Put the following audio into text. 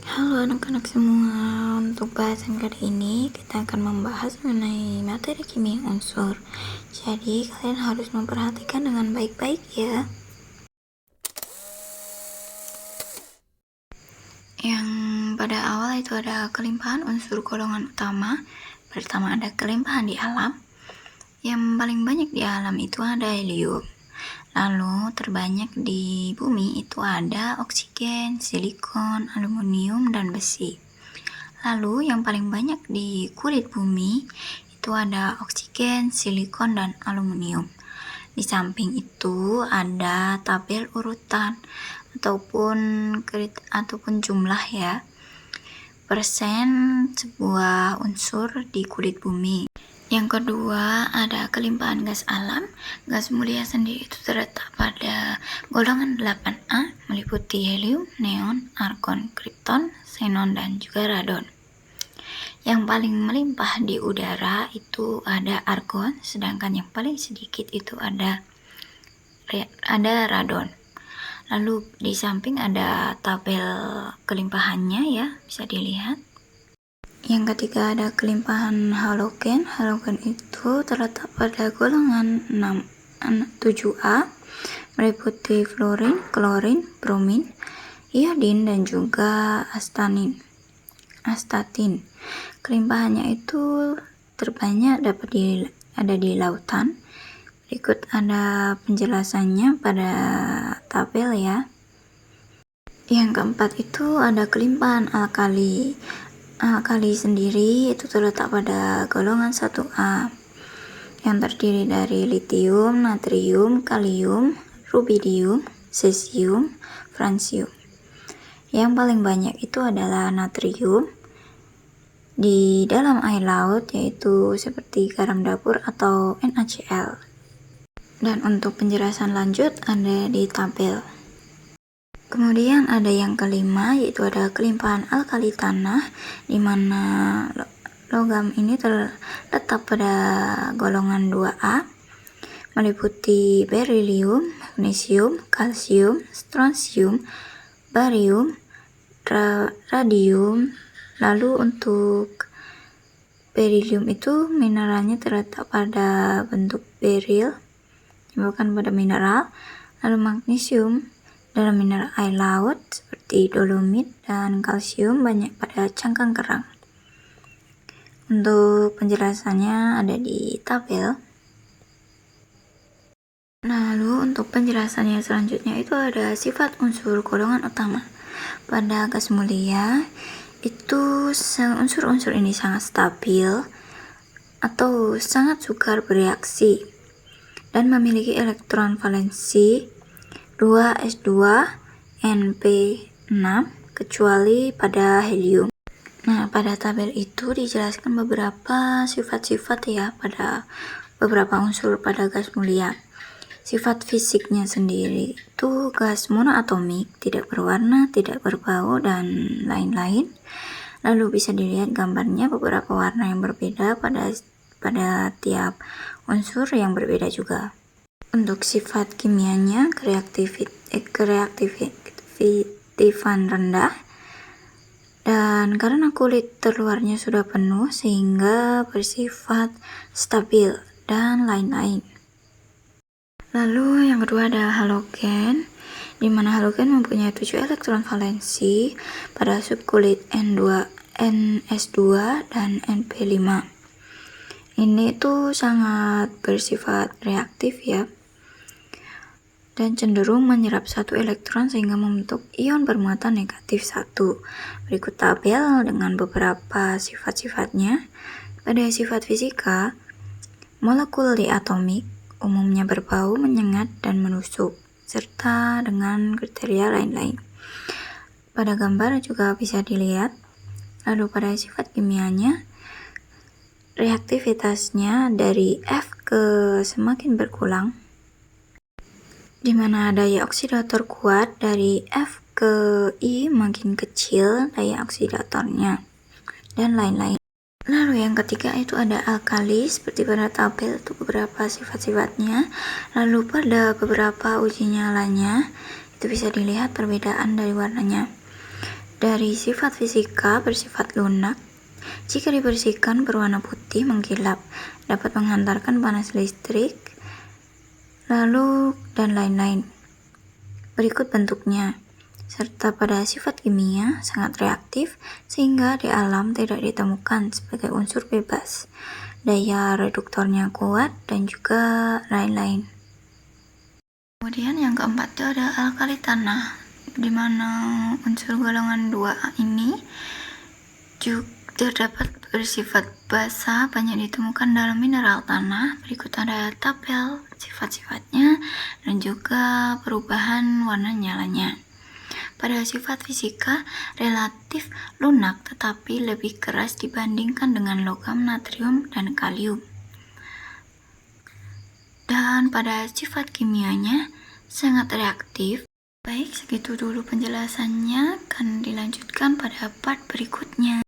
Halo anak-anak semua, untuk bahasan kali ini kita akan membahas mengenai materi kimia unsur. Jadi kalian harus memperhatikan dengan baik-baik ya. Yang pada awal itu ada kelimpahan unsur golongan utama. Pertama ada kelimpahan di alam. Yang paling banyak di alam itu ada helium. Lalu terbanyak di bumi itu ada oksigen, silikon, aluminium, dan besi. Lalu yang paling banyak di kulit bumi itu ada oksigen, silikon, dan aluminium. Di samping itu ada tabel urutan ataupun jumlah ya, persen sebuah unsur di kulit bumi. Yang kedua ada kelimpahan gas alam. Gas mulia sendiri itu terletak pada golongan 8A, meliputi helium, neon, argon, krypton, xenon, dan juga radon. Yang paling melimpah di udara itu ada argon, sedangkan yang paling sedikit itu ada radon. Lalu di samping ada tabel kelimpahannya ya, bisa dilihat. Yang ketiga ada kelimpahan halogen. Halogen itu terletak pada golongan 7A, meliputi fluorin, klorin, bromin, iodin, dan juga astatin. Kelimpahannya itu terbanyak ada di lautan. Berikut ada penjelasannya pada tabel ya. Yang keempat itu ada kelimpahan alkali. Alkali sendiri itu terletak pada golongan 1A yang terdiri dari litium, natrium, kalium, rubidium, cesium, francium. Yang paling banyak itu adalah natrium di dalam air laut, yaitu seperti garam dapur atau NaCl. Dan untuk penjelasan lanjut ada di tabel. Kemudian ada yang kelima, yaitu ada kelimpahan alkali tanah, di mana logam ini terletak pada golongan 2A, meliputi berilium, magnesium, kalsium, strontium, barium, radium. Lalu untuk berilium itu mineralnya terletak pada bentuk beril, bukan pada mineral. Lalu magnesium dalam mineral air laut seperti dolomit, dan kalsium banyak pada cangkang kerang. Untuk penjelasannya ada di tabel. Lalu untuk penjelasannya selanjutnya itu ada sifat unsur golongan utama. Pada gas mulia itu unsur-unsur ini sangat stabil atau sangat sukar bereaksi dan memiliki elektron valensi 2s2 np6 kecuali pada helium. Nah, pada tabel itu dijelaskan beberapa sifat-sifat ya pada beberapa unsur pada gas mulia. Sifat fisiknya sendiri itu gas monoatomik, tidak berwarna, tidak berbau, dan lain-lain. Lalu bisa dilihat gambarnya beberapa warna yang berbeda pada tiap unsur yang berbeda juga. Untuk sifat kimianya, kereaktifan rendah, dan karena kulit terluarnya sudah penuh sehingga bersifat stabil, dan lain-lain. Lalu yang kedua ada halogen, di mana halogen mempunyai 7 elektron valensi pada subkulit Ns2 dan Np5. Ini tuh sangat bersifat reaktif ya, dan cenderung menyerap satu elektron sehingga membentuk ion bermuatan negatif 1. Berikut tabel dengan beberapa sifat-sifatnya. Pada sifat fisika, molekul diatomik umumnya berbau, menyengat, dan menusuk, serta dengan kriteria lain-lain. Pada gambar juga bisa dilihat. Lalu pada sifat kimianya, reaktivitasnya dari F ke semakin berkurang, di mana daya oksidator kuat dari F ke I makin kecil daya oksidatornya, dan lain-lain. Lalu yang ketiga itu ada alkali, seperti pada tabel itu beberapa sifat-sifatnya. Lalu pada beberapa uji nyalanya itu bisa dilihat perbedaan dari warnanya. Dari sifat fisika bersifat lunak, jika dibersihkan berwarna putih mengkilap, dapat menghantarkan panas listrik, lalu dan lain-lain. Berikut bentuknya, serta pada sifat kimia sangat reaktif sehingga di alam tidak ditemukan sebagai unsur bebas. Daya reduktornya kuat dan juga lain-lain. Kemudian yang keempat itu ada alkali tanah, di mana unsur golongan 2 ini juga terdapat bersifat basa, banyak ditemukan dalam mineral tanah. Berikut ada tabel sifat-sifatnya dan juga perubahan warna nyalanya. Pada sifat fisika relatif lunak tetapi lebih keras dibandingkan dengan logam natrium dan kalium. Dan pada sifat kimianya sangat reaktif. Baik, segitu dulu penjelasannya, akan dilanjutkan pada part berikutnya.